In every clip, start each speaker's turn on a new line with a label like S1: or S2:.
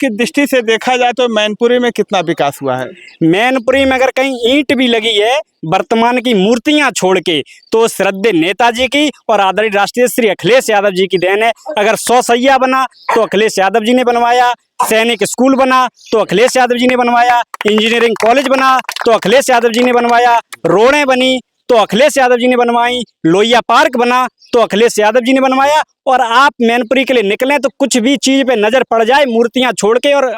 S1: की दृष्टि से देखा जाए तो मैनपुरी में कितना विकास हुआ है?
S2: मैनपुरी में अगर कहीं ईंट भी लगी है वर्तमान की मूर्तियां छोड़ के, तो श्रद्धेय नेताजी की और आदरणीय राष्ट्रीय श्री अखिलेश यादव जी की देन है। अगर 100 सैया बना तो अखिलेश यादव जी ने बनवाया, सैनिक स्कूल बना तो अखिलेश यादव जी ने बनवाया, इंजीनियरिंग कॉलेज बना तो अखिलेश यादव जी ने बनवाया, रोडें बनी तो अखिलेश यादव जी ने बनवाई, लोहिया पार्क बना तो अखिलेश यादव जी ने बनवाया। और आप मैनपुरी के लिए निकलें तो कुछ भी चीज पे नजर पड़ जाए मूर्तियां छोड़ के, और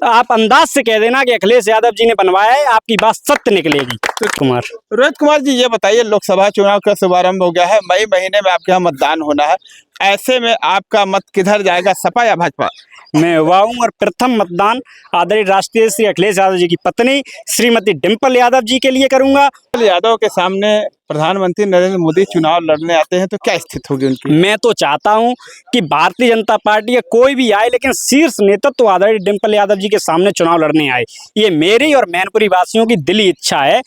S2: आप अंदाज से कह देना कि अखिलेश यादव जी ने बनवाया है, आपकी बात सत्य निकलेगी।
S1: रोहित कुमार जी, ये बताइए, लोकसभा चुनाव का शुभारंभ हो गया है, मई महीने में आपके यहाँ मतदान होना है। ऐसे में आपका मत किधर जाएगा, सपा या भाजपा?
S2: मैं हुआ हूँ और प्रथम मतदान आदरणीय राष्ट्रीय श्री अखिलेश यादव जी की पत्नी श्रीमती डिम्पल यादव जी के लिए करूंगा।
S1: यादव के सामने प्रधानमंत्री नरेंद्र मोदी चुनाव लड़ने आते हैं तो क्या स्थिति होगी उनकी?
S2: मैं तो चाहता हूं कि भारतीय जनता पार्टी या कोई भी आए, लेकिन शीर्ष नेतृत्व तो आदरणीय डिम्पल यादव जी के सामने चुनाव लड़ने आए। ये मेरी और मैनपुरी वासियों की दिली इच्छा है।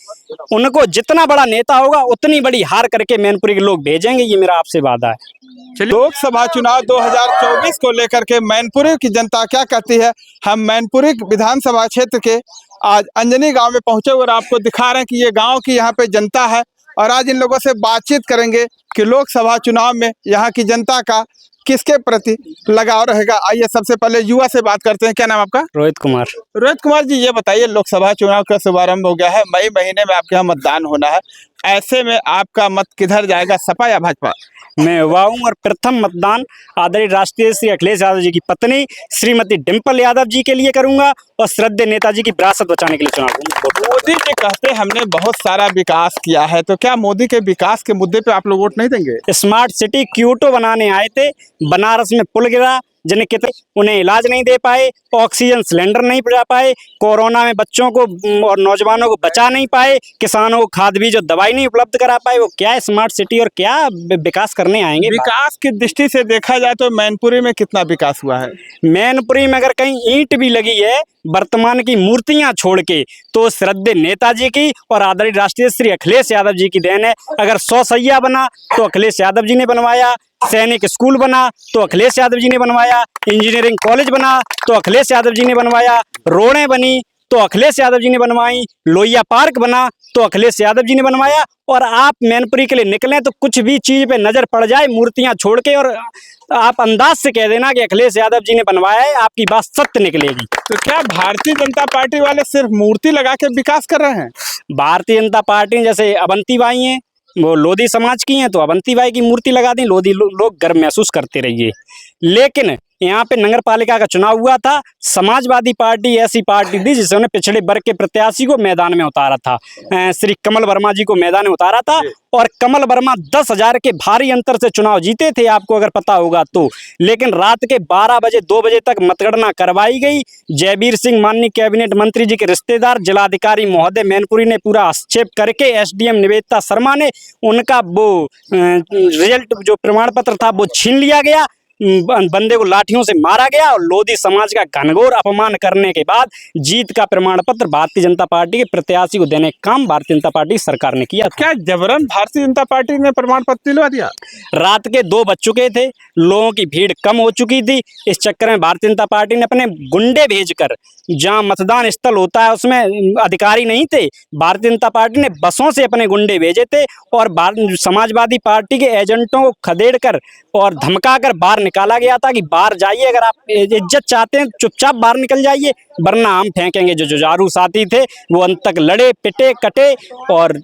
S2: उनको जितना बड़ा नेता होगा उतनी बड़ी हार करके मैनपुरी के लोग भेजेंगे, ये मेरा आपसे वादा है।
S1: लोकसभा चुनाव 2024 को लेकर के मैनपुरी की जनता क्या कहती है, हम मैनपुरी विधानसभा क्षेत्र के आज अंजनी गांव में पहुंचे और आपको दिखा रहे हैं कि ये गांव की यहाँ पे जनता है। और आज इन लोगों से बातचीत करेंगे कि लोकसभा चुनाव में यहाँ की जनता का किसके प्रति लगाव रहेगा। आइए सबसे पहले युवा से बात करते हैं। क्या नाम आपका?
S2: रोहित कुमार।
S1: रोहित कुमार जी, ये बताइए, लोकसभा चुनाव का शुभारंभ हो गया है, मई महीने में आपके यहाँ मतदान होना है। ऐसे में आपका मत किधर जाएगा, सपा या भाजपा?
S2: मैं हुआ हूँ और प्रथम मतदान आदरणीय राष्ट्रीय श्री अखिलेश यादव जी की पत्नी श्रीमती डिम्पल यादव जी के लिए करूंगा और श्रद्धेय नेताजी की विरासत बचाने के लिए चुनाव लड़ूंगा।
S1: मोदी जी कहते हमने बहुत सारा विकास किया है, तो क्या मोदी के विकास के मुद्दे पे आप लोग वोट नहीं देंगे?
S2: स्मार्ट सिटी क्योटो बनाने आए थे, बनारस में पुल गिरा, जिन्हें कितने उन्हें इलाज नहीं दे पाए, ऑक्सीजन सिलेंडर नहीं पहुंचा पाए, कोरोना में बच्चों को और नौजवानों को बचा नहीं पाए, किसानों को खाद बीज और दवाई नहीं उपलब्ध करा पाए, वो क्या स्मार्ट सिटी और क्या विकास करने आएंगे?
S1: विकास की दृष्टि से देखा जाए तो मैनपुरी में कितना विकास हुआ है?
S2: मैनपुरी में अगर कहीं ईंट भी लगी है वर्तमान की मूर्तियां छोड़ के, तो श्रद्धेय नेताजी की और आदरणीय राष्ट्रीय श्री अखिलेश यादव जी की देन है। अगर 100 सैया बना तो अखिलेश यादव जी ने बनवाया, सैनिक स्कूल बना तो अखिलेश यादव जी ने बनवाया, इंजीनियरिंग कॉलेज बना तो अखिलेश यादव जी ने बनवाया, रोडें बनी तो अखिलेश यादव जी ने बनवाई, लोहिया पार्क बना तो अखिलेश यादव जी ने बनवाया। और आप मैनपुरी के लिए निकलें तो कुछ भी चीज पे नजर पड़ जाए मूर्तियां छोड़ के, और आप अंदाज से कह देना कि अखिलेश यादव जी ने बनवाया है, आपकी बात सत्य निकलेगी।
S1: तो क्या भारतीय जनता पार्टी वाले सिर्फ मूर्ति लगा के विकास कर रहे हैं?
S2: भारतीय जनता पार्टी जैसे अवंती बाई हैं, वो लोधी समाज की हैं, तो अवंती बाई की मूर्ति लगा दें, लोधी लोग गर्व महसूस करते रहिए। लेकिन यहाँ पे नगर पालिका का चुनाव हुआ था, समाजवादी पार्टी ऐसी पार्टी थी जिसने पिछड़े वर्ग के प्रत्याशी को मैदान में उतारा था, श्री कमल वर्मा जी को मैदान में उतारा था, और कमल वर्मा 10,000 के भारी अंतर से चुनाव जीते थे, आपको अगर पता होगा तो। लेकिन रात के 12 बजे 2 बजे तक मतगणना करवाई गई। जयवीर सिंह माननीय कैबिनेट मंत्री जी के रिश्तेदार जिलाधिकारी महोदय मैनपुरी ने पूरा हस्तक्षेप करके एसडीएम निवेदिता शर्मा ने उनका वो रिजल्ट जो प्रमाण पत्र था वो छीन लिया गया, बंदे को लाठियों से मारा गया, और लोधी समाज का घनघोर अपमान करने के बाद जीत का प्रमाण पत्र भारतीय जनता पार्टी के प्रत्याशी को देने का काम भारतीय जनता पार्टी सरकार ने किया।
S1: क्या जबरन भारतीय जनता पार्टी ने प्रमाण पत्र दिलवा दिया?
S2: रात के 2 बज चुके थे, लोगों की भीड़ कम हो चुकी थी, इस चक्कर में भारतीय जनता पार्टी ने अपने गुंडे भेजकर, जहां मतदान स्थल होता है उसमें अधिकारी नहीं थे, भारतीय जनता पार्टी ने बसों से अपने गुंडे भेजे थे और समाजवादी पार्टी के एजेंटों को खदेड़ कर और धमका कर बाहर निकाला गया था कि बाहर जाइए, अगर आप इज्जत चाहते हैं चुपचाप बाहर निकल जाइए, वरना हम फेंकेंगे। जो जुझारू साथी थे वो अंत तक लड़े, पिटे, कटे और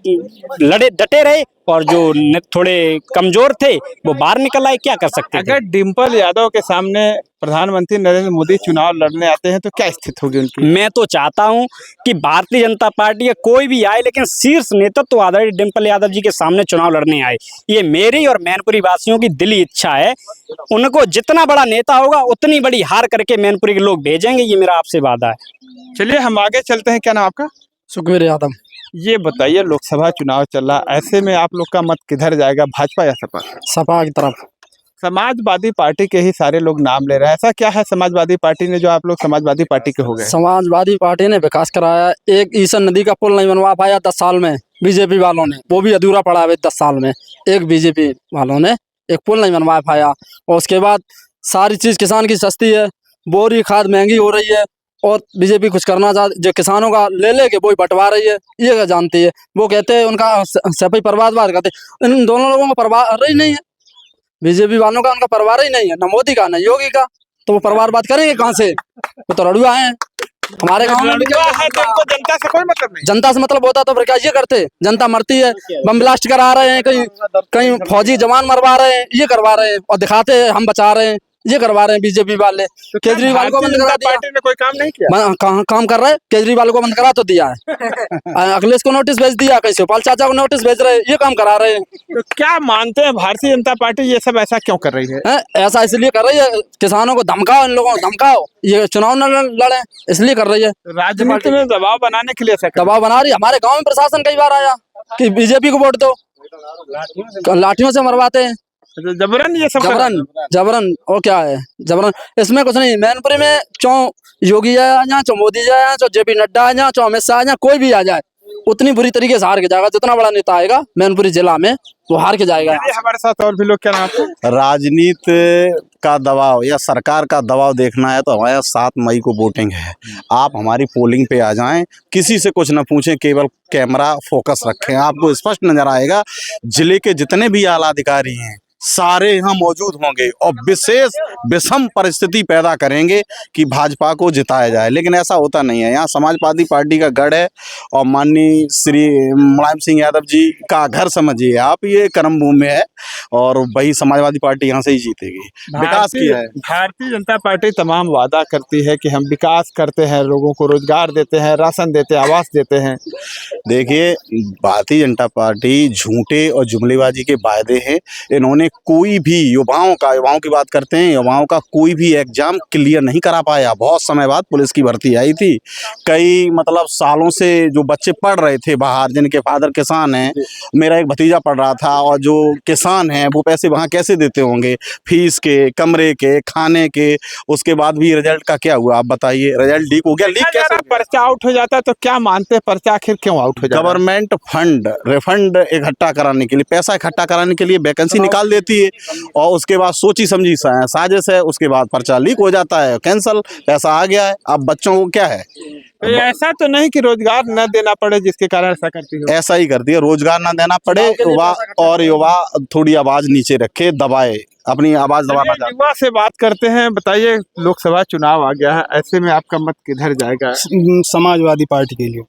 S2: लड़े, डटे रहे, और जो थोड़े कमजोर थे वो बाहर निकल आए। क्या कर सकते हैं?
S1: अगर डिम्पल यादव के सामने प्रधानमंत्री नरेंद्र मोदी चुनाव लड़ने आते हैं तो क्या स्थिति होगी उनकी?
S2: मैं तो चाहता हूं कि भारतीय जनता पार्टी या कोई भी आए, लेकिन शीर्ष नेतृत्व तो आदरणीय डिम्पल यादव जी के सामने चुनाव लड़ने आए। ये मेरी और मैनपुरी वासियों की दिली इच्छा है। उनको जितना बड़ा नेता होगा उतनी बड़ी हार करके मैनपुरी के लोग भेजेंगे, ये मेरा आपसे वादा है।
S1: चलिए हम आगे चलते हैं। क्या नाम आपका?
S3: सुखवीर यादव।
S1: ये बताइए, लोकसभा चुनाव चल रहा, ऐसे में आप लोग का मत किधर जाएगा, भाजपा या सपा?
S3: सपा की तरफ।
S1: समाजवादी पार्टी के ही सारे लोग नाम ले रहे हैं, ऐसा क्या है समाजवादी पार्टी ने जो आप लोग समाजवादी पार्टी के हो गए?
S3: समाजवादी पार्टी ने विकास कराया, एक ईसन नदी का पुल नहीं बनवा पाया 10 साल में बीजेपी वालों ने, वो भी अधूरा पड़ा है 10 साल में। एक बीजेपी वालों ने एक पुल नहीं बनवा पाया, और उसके बाद सारी चीज किसान की सस्ती है, बोरी खाद महंगी हो रही है और बीजेपी कुछ करना चाहती, जो किसानों का ले लेके वही बंटवा रही है, ये क्या जानती है। वो कहते हैं उनका सभी परिवार बात करते, इन दोनों लोगों का परिवार ही नहीं है, बीजेपी वालों का उनका परिवार ही नहीं है, न मोदी का न योगी का, तो वो परिवार बात करेंगे कहाँ से? वो तो रड़ुआ हैं। हमारे गांव में भी
S1: लड़ुआ है तो उनको जनता से कोई मतलब नहीं।
S3: जनता से मतलब होता तो फिर क्या ये करते? जनता मरती है, बम ब्लास्ट करा रहे हैं, कहीं कहीं फौजी जवान मरवा रहे हैं, ये करवा रहे हैं और दिखाते हैं हम बचा रहे हैं, ये करवा रहे हैं बीजेपी वाले।
S1: तो क्या
S3: केजरीवाल को बंद
S1: भारतीय
S3: करा
S1: जनता
S3: दिया,
S1: पार्टी ने कोई काम नहीं किया?
S3: कहाँ काम कर रहा है? केजरीवाल को बंद करा तो दिया है, अखिलेश को नोटिस भेज दिया, कहीं शिवपाल चाचा को नोटिस भेज रहे हैं, ये काम करा रहे हैं।
S1: तो क्या मानते हैं भारतीय जनता पार्टी ये सब ऐसा क्यों कर रही है?
S3: ऐसा इसलिए कर रही है, किसानों को धमकाओ, इन लोगों को धमकाओ, ये चुनाव न लड़े, इसलिए कर रही है।
S1: राजनीति में दबाव बनाने के लिए ऐसा कर रही
S3: दबाव बना रही है। हमारे गांव में प्रशासन कई बार आया कि बीजेपी को वोट दो, लाठियों से मरवाते हैं,
S1: है। जबरन ये सब कर रही
S3: जबरन जबरन। और क्या है जबरन? इसमें कुछ नहीं। मैनपुरी में चो योगी आ जाए, चो मोदी जाए, चो जेपी नड्डा आ जाए, चो अमित शाह आ जाए, कोई भी आ जाए, उतनी बुरी तरीके से हार के जाएगा। जितना बड़ा नेता आएगा मैनपुरी जिला में वो हार के जाएगा।
S1: है। हमारे साथ और भी लोग, क्या नाम है?
S4: राजनीति का दबाव या सरकार का दबाव देखना है तो हमारे 7 मई को वोटिंग है। आप हमारी पोलिंग पे आ जाएं, किसी से कुछ न पूछें, केवल कैमरा फोकस रखें, आपको स्पष्ट नजर आएगा जिले के जितने भी आला अधिकारी हैं सारे यहाँ मौजूद होंगे और विशेष विषम परिस्थिति पैदा करेंगे कि भाजपा को जिताया जाए, लेकिन ऐसा होता नहीं है। यहाँ समाजवादी पार्टी का गढ़ है और माननीय श्री मुलायम सिंह यादव जी का घर समझिए आप, ये कर्म भूमि है और वही समाजवादी पार्टी यहाँ से ही जीतेगी। विकास किया है
S1: भारतीय जनता पार्टी तमाम वादा करती है कि हम विकास करते हैं, लोगों को रोजगार देते हैं, राशन देते हैं, आवास देते हैं।
S4: देखिए, भारतीय जनता पार्टी झूठे और जुमलेबाजी के वायदे हैं। इन्होंने कोई भी युवाओं की बात करते हैं, युवाओं का कोई भी एग्जाम क्लियर नहीं करा पाया। बहुत समय बाद पुलिस की भर्ती आई थी, कई मतलब सालों से जो बच्चे पढ़ रहे थे बाहर, जिनके फादर किसान हैं, मेरा एक भतीजा पढ़ रहा था, और जो किसान हैं वो पैसे वहाँ कैसे देते होंगे, फीस के, कमरे के, खाने के। उसके बाद भी रिजल्ट का क्या हुआ आप बताइए? रिजल्ट लीक हो गया। लीक कैसे?
S1: पर्चा आउट हो जाता है तो क्या मानते हैं पर्चा आखिर क्यों आउट हो जाता है?
S4: गवर्नमेंट फंड रिफंड इकट्ठा कराने के लिए, पैसा इकट्ठा कराने के लिए वैकेंसी निकाल देती है और उसके बाद सोची समझी साजिश है, उसके बाद पर्चा लीक हो जाता है, कैंसल, पैसा आ गया है। अब बच्चों को क्या है?
S1: तो ऐसा तो नहीं कि रोजगार न देना पड़े जिसके कारण ऐसा करती है?
S4: ऐसा ही करती है, रोजगार ना देना पड़े, युवा थोड़ी आवाज नीचे रखे, दबाए, अपनी आवाज दबा पाता।
S1: युवा से बात करते हैं। बताइए, लोकसभा चुनाव आ गया है, ऐसे में आपका मत किधर जाएगा?
S5: समाजवादी पार्टी के लिए।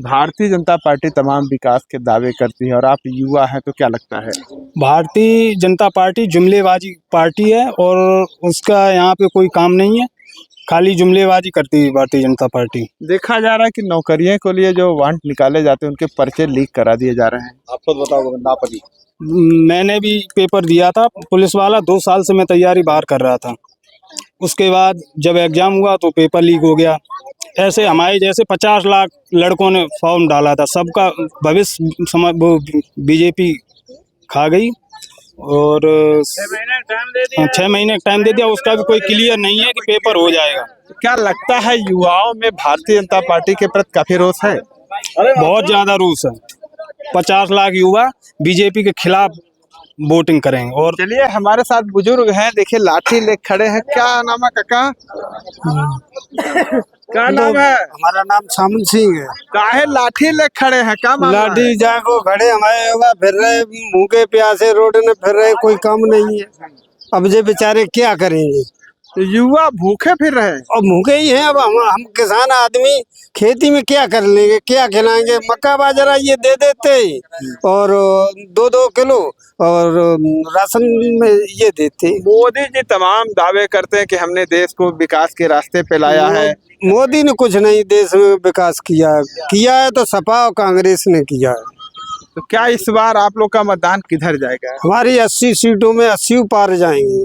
S1: भारतीय जनता पार्टी तमाम विकास के दावे करती है और आप युवा हैं तो क्या लगता है?
S5: भारतीय जनता पार्टी जुमलेबाजी पार्टी है और उसका यहाँ पे कोई काम नहीं है, खाली जुमलेबाजी करती है भारतीय जनता पार्टी।
S1: देखा जा रहा है कि नौकरियों के लिए जो वांट निकाले जाते हैं उनके पर्चे लीक करा दिए जा रहे हैं।
S4: आप खुद बताओ नापली।
S5: मैंने भी पेपर दिया था, पुलिस वाला 2 साल से मैं तैयारी बाहर कर रहा था, उसके बाद जब एग्जाम हुआ तो पेपर लीक हो गया। ऐसे हमारे जैसे 50 लाख लड़कों ने फॉर्म डाला था, सबका भविष्य बीजेपी खा गई और 6 महीने टाइम दे दिया, उसका भी कोई क्लियर नहीं है कि पेपर हो जाएगा।
S1: तो क्या लगता है युवाओं में भारतीय जनता पार्टी के प्रति काफी रोष है?
S5: बहुत ज्यादा रोष है। 50 लाख युवा बीजेपी के खिलाफ वोटिंग करेंगे। और
S1: चलिए, हमारे साथ बुजुर्ग हैं, देखिए लाठी ले खड़े हैं। क्या नाम है काका? क्या नाम है?
S6: हमारा नाम सामन सिंह है।
S1: काहे लाठी ले खड़े हैं? क्या मामला है?
S6: लाठी जाको खड़े हमारे युवा फिर रहे, भूखे प्यासे रोड में फिर रहे, कोई काम नहीं है। अब ये बेचारे क्या करेंगे?
S1: तो युवा भूखे फिर रहे हैं।
S6: और भूखे ही हैं। अब हम किसान आदमी खेती में क्या कर लेंगे, क्या खिलाएंगे? मक्का बाजरा ये दे देते और 2-2 किलो और राशन में ये देते।
S1: मोदी जी तमाम दावे करते हैं कि हमने देश को विकास के रास्ते पे लाया है।
S6: मोदी ने कुछ नहीं देश में विकास किया है तो सपा और कांग्रेस ने किया है।
S1: तो क्या इस बार आप लोग का मतदान किधर जाएगा?
S6: हमारी 80 सीटों में 80 पार जाएंगे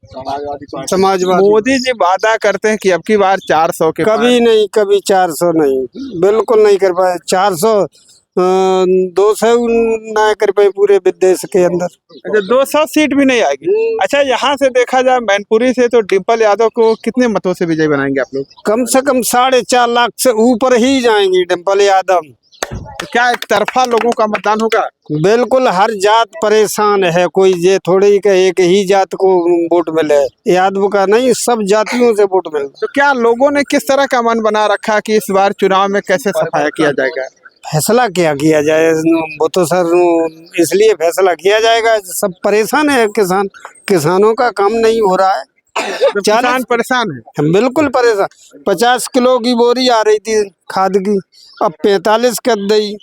S6: समाजवादी।
S1: मोदी जी वादा करते हैं कि अब की बार 400 के
S6: कभी नहीं, कभी 400 नहीं, बिल्कुल नहीं कर पाए। 400 200 ना कर पाए पूरे देश के अंदर।
S1: अच्छा, 200 सीट भी नहीं आएगी। अच्छा, यहाँ से देखा जाए मैनपुरी से तो डिम्पल यादव को कितने मतों से विजय बनाएंगे आप लोग?
S6: कम से कम 4.5 लाख से ऊपर ही जाएंगी डिम्पल यादव।
S1: तो क्या एक तरफा लोगों का मतदान होगा?
S6: बिल्कुल हर जात परेशान है, कोई ये थोड़ी कि एक ही जात को वोट मिले, यादव का नहीं, सब जातियों से वोट मिले।
S1: तो क्या लोगों ने किस तरह का मन बना रखा कि इस बार चुनाव में कैसे सफाया किया जाएगा?
S6: फैसला क्या किया जाए, वो तो सर इसलिए फैसला किया जाएगा, सब परेशान है किसान, किसानों का काम नहीं हो रहा है।
S1: तो किसान परेशान है।
S6: बिल्कुल परेशान। 50 किलो की बोरी आ रही थी खाद की, अब 45 कर दी,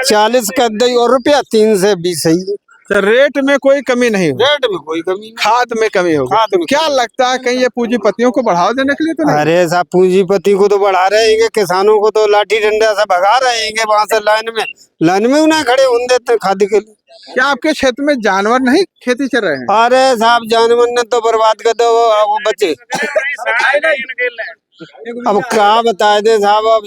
S6: 40 कर दी, और रुपया 3 से 20 ही।
S1: तो रेट में कोई कमी नहीं होगी,
S6: रेट में कोई कमी नहीं।
S1: खाद में कमी होगी।
S6: खाद में
S1: क्या लगता है कहीं ये पूंजीपतियों को बढ़ावा देने के लिए तो नहीं?
S6: अरे साहब पूंजीपति को तो बढ़ा रहे हैं, किसानों को तो लाठी डंडा से भगा रहे हैं, वहां से लाइन में उन्हें खड़े होने देते हैं खाद के लिए।
S1: क्या आपके क्षेत्र में जानवर नहीं खेती चल रहे हैं?
S6: अरे साहब जानवर ने तो बर्बाद कर दो वो बच्चे। अब क्या बताए दे साहब, अब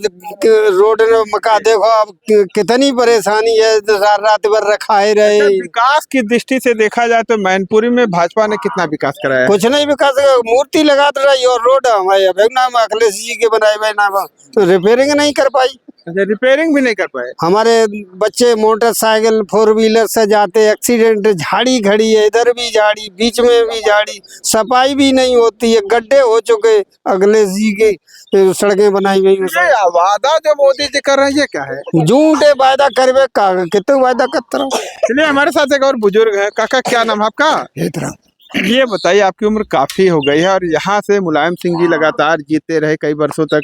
S6: रोड मका देखो, अब कितनी परेशानी है, रात भर रखाए रहे।
S1: विकास की दृष्टि से देखा जाए तो मैनपुरी में भाजपा ने कितना विकास कराया है?
S6: कुछ नहीं विकास, मूर्ति लगा रही और रोड हमारे नाम अखिलेश जी के बनाए हुए नाम, तो रिपेयरिंग नहीं कर पाई।
S1: रिपेयरिंग भी नहीं कर पाए।
S6: हमारे बच्चे मोटरसाइकिल 4 व्हीलर से जाते, एक्सीडेंट, झाड़ी खड़ी है, इधर भी झाड़ी, बीच में भी झाड़ी, सफाई भी नहीं होती है, गड्ढे हो चुके। अखिलेश जी की सड़कें बनाई गई,
S1: ये वादा जो मोदी जी कर रहे हैं ये क्या है?
S6: झूठे वायदा करवे, कितने वायदा करते रहो।
S1: चलिए हमारे साथ एक और बुजुर्ग है। काका क्या नाम है आपका? ये बताइए, आपकी उम्र काफी हो गई है और यहाँ से मुलायम सिंह जी लगातार जीते रहे कई वर्षों तक।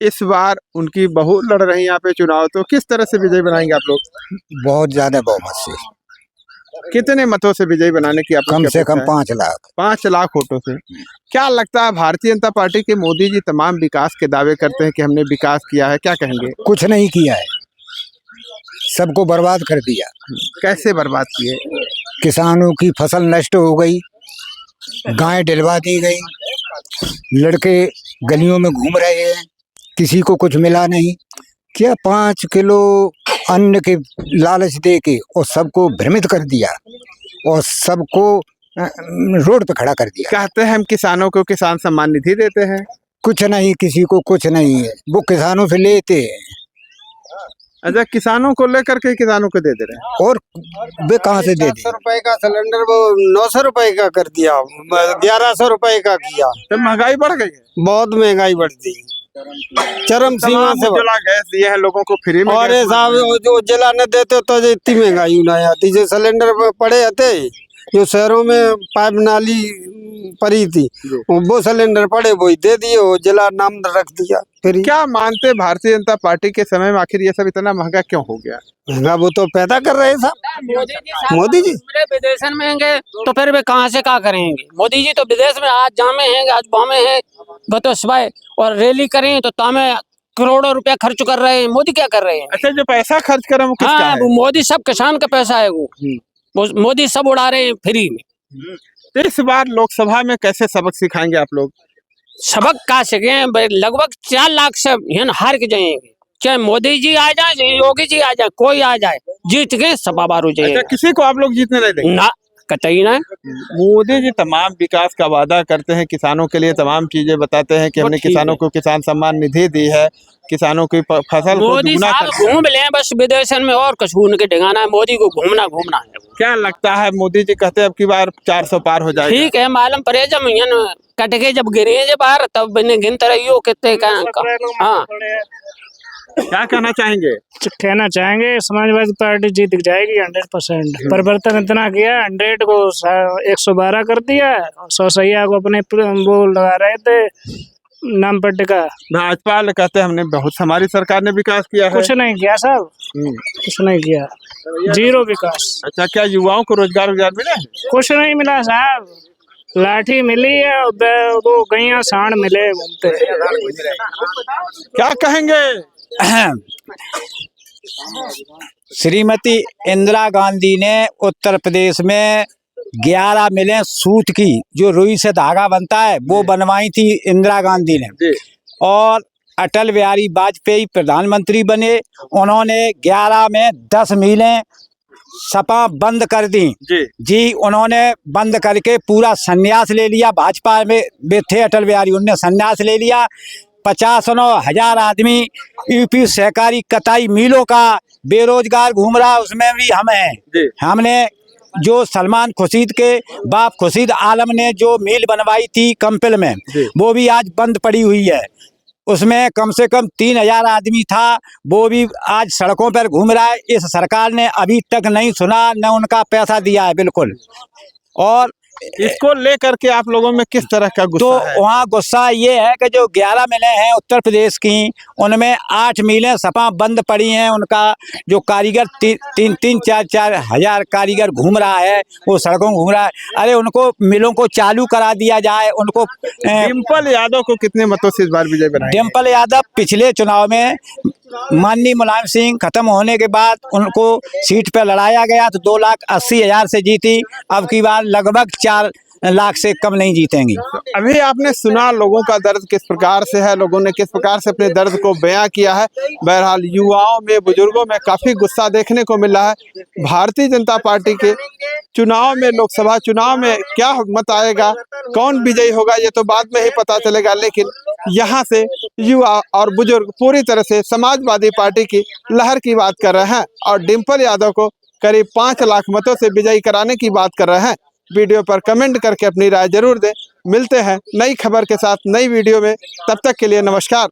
S1: इस बार उनकी बहू लड़ रही है यहाँ पे चुनाव, तो किस तरह से विजय बनाएंगे आप लोग?
S7: बहुत ज्यादा बहुमत से,
S1: कितने मतों से विजय बनाने की आपको
S7: कम से कम
S1: अपेक्षा है?
S7: 5 लाख।
S1: 5 लाख वोटों से। क्या लगता है, भारतीय जनता पार्टी के मोदी जी तमाम विकास के दावे करते हैं कि हमने विकास किया है, क्या कहेंगे?
S7: कुछ नहीं किया है, सबको बर्बाद कर दिया।
S1: कैसे बर्बाद किए?
S7: किसानों की फसल नष्ट हो गई, गाय डलवा दी गई, लड़के गलियों में घूम रहे हैं, किसी को कुछ मिला नहीं। क्या 5 किलो अन्न के लालच दे के और सबको भ्रमित कर दिया और सबको रोड पे खड़ा कर दिया।
S1: कहते हैं हम किसानों को किसान सम्मान निधि देते हैं।
S7: कुछ नहीं, किसी को कुछ नहीं है, वो किसानों से लेते हैं।
S1: अच्छा, किसानों को लेकर के किसानों को दे दे रहे हैं।
S7: और वे कहाँ से दे दें?
S6: 700 रुपए का सिलेंडर वो 900 रुपए का कर दिया, 1100 रुपए का किया।
S1: तो महंगाई बढ़ गई है,
S6: बहुत महंगाई बढ़ती, चरम सीमा से।
S1: उज्ज्वला गैस दिए हैं लोगों को फ्री में।
S6: और साहब जो उज्ज्वला न देते तो इतनी महंगाई नहीं आती। जो सिलेंडर पड़े थे, जो शहरों में पाइप नाली पड़ी थी, वो सिलेंडर पड़े वही दे दिए, उज्ज्वला नाम रख दिया फ्री।
S1: क्या मानते भारतीय जनता पार्टी के समय में आखिर ये सब इतना महंगा क्यों हो गया?
S6: महंगा वो तो पैदा कर रहे साहब मोदी जी।
S8: विदेश में रहेंगे तो फिर वे कहाँ से क्या करेंगे? मोदी जी तो विदेश में आज जामे हैं, आज बामे हैं, बतो सिवाय, और रैली करें तो तामे करोड़ों रुपया खर्च कर रहे हैं। मोदी क्या कर रहे हैं?
S1: अच्छा, जो पैसा खर्च कर रहे हैं वो किसका
S8: हाँ,
S1: है?
S8: वो मोदी सब किसान का पैसा है, वो मोदी सब उड़ा रहे हैं फ्री में।
S1: तो इस बार लोकसभा में कैसे सबक सिखाएंगे आप लोग?
S8: सबक का सके, लगभग 4 लाख से हार के जाएंगे। चाहे मोदी जी आ जाए, चाहे योगी जी आ जाए, कोई आ जाए, जीत के सपा बार हो
S1: अच्छा,
S8: जाएगा।
S1: किसी को आप लोग जीतने नहीं देंगे?
S8: ना, कतई ना।
S1: मोदी जी तमाम विकास का वादा करते हैं, किसानों के लिए तमाम चीजें बताते हैं कि
S8: वो
S1: हमने
S8: ठीक
S1: किसानों को किसान सम्मान निधि दी है, किसानों की फसल को
S8: मोदी
S1: दुगुना
S8: साहब
S1: कर दिया।
S8: घूम ले बस विदेश में, और कुछ उनके ठिकाना है। मोदी को घूमना है।
S1: क्या लगता है, मोदी जी कहते हैं अब की बार 400 पार हो जाएगा?
S8: ठीक है, मालूम पड़े जब कट के जब गिरे जब बाहर, तब मैंने गिनते रहियो कितने का। हाँ,
S1: क्या कहना चाहेंगे?
S5: कहना चाहेंगे समाजवादी पार्टी जीत जाएगी 100%। परिवर्तन इतना किया, 100 को 112 कर दिया। 100 सैया को अपने वो लगा रहे थे नाम पर टिका।
S1: भाजपा कहते हैं हमने बहुत, हमारी सरकार ने विकास किया है।
S5: कुछ नहीं किया साहब, कुछ नहीं किया, जीरो विकास।
S1: अच्छा, क्या युवाओं को रोजगार मिला है?
S5: कुछ नहीं मिला साहब, लाठी मिली है, वो गैया सांड मिले घूमते।
S1: क्या कहेंगे?
S9: श्रीमती इंदिरा गांधी ने उत्तर प्रदेश में 11 मिलें सूत की, जो रुई से धागा बनता है, वो बनवाई थी इंदिरा गांधी ने। और अटल बिहारी वाजपेयी प्रधानमंत्री बने, उन्होंने 11 में 10 मिलें सपा बंद कर दी जी। उन्होंने बंद करके पूरा संन्यास ले लिया। भाजपा में थे अटल बिहारी, उन्होंने संन्यास ले लिया। 50,000 आदमी यूपी सहकारी कताई मिलों का बेरोजगार घूम रहा, उसमें भी हम हैं। हमने जो सलमान खुर्शीद के बाप खुर्शीद आलम ने जो मिल बनवाई थी कंपिल में, वो भी आज बंद पड़ी हुई है। उसमें कम से कम 3,000 आदमी था, वो भी आज सड़कों पर घूम रहा है। इस सरकार ने अभी तक नहीं सुना, न उनका पैसा दिया है बिल्कुल। और
S1: इसको लेकर के आप लोगों में किस तरह का गुस्सा
S9: तो
S1: है?
S9: वहाँ गुस्सा ये है कि जो 11 मिलें हैं उत्तर प्रदेश की, उनमें 8 मिलें सपा बंद पड़ी हैं। उनका जो कारीगर 3-4 हजार कारीगर घूम रहा है, वो सड़कों में घूम रहा है। अरे उनको मिलों को चालू करा दिया जाए। उनको
S1: डिम्पल यादव को कितने मतों से इस बार विजय बनाएंगे?
S9: डिम्पल यादव पिछले चुनाव में माननीय मुलायम सिंह खत्म होने के बाद उनको सीट पर लड़ाया गया तो 2,80,000 से जीती। अब की बार लगभग 4 लाख से कम नहीं जीतेंगी।
S1: अभी आपने सुना लोगों का दर्द किस प्रकार से है, लोगों ने किस प्रकार से अपने दर्द को बयां किया है। बहरहाल युवाओं में, बुजुर्गों में काफी गुस्सा देखने को मिला है। भारतीय जनता पार्टी के चुनाव में, लोकसभा चुनाव में क्या मत आएगा, कौन विजयी होगा, ये तो बाद में ही पता चलेगा। लेकिन यहाँ से युवा और बुजुर्ग पूरी तरह से समाजवादी पार्टी की लहर की बात कर रहे हैं और डिम्पल यादव को करीब 5 लाख मतों से विजयी कराने की बात कर रहे हैं। वीडियो पर कमेंट करके अपनी राय जरूर दें। मिलते हैं नई खबर के साथ नई वीडियो में, तब तक के लिए नमस्कार।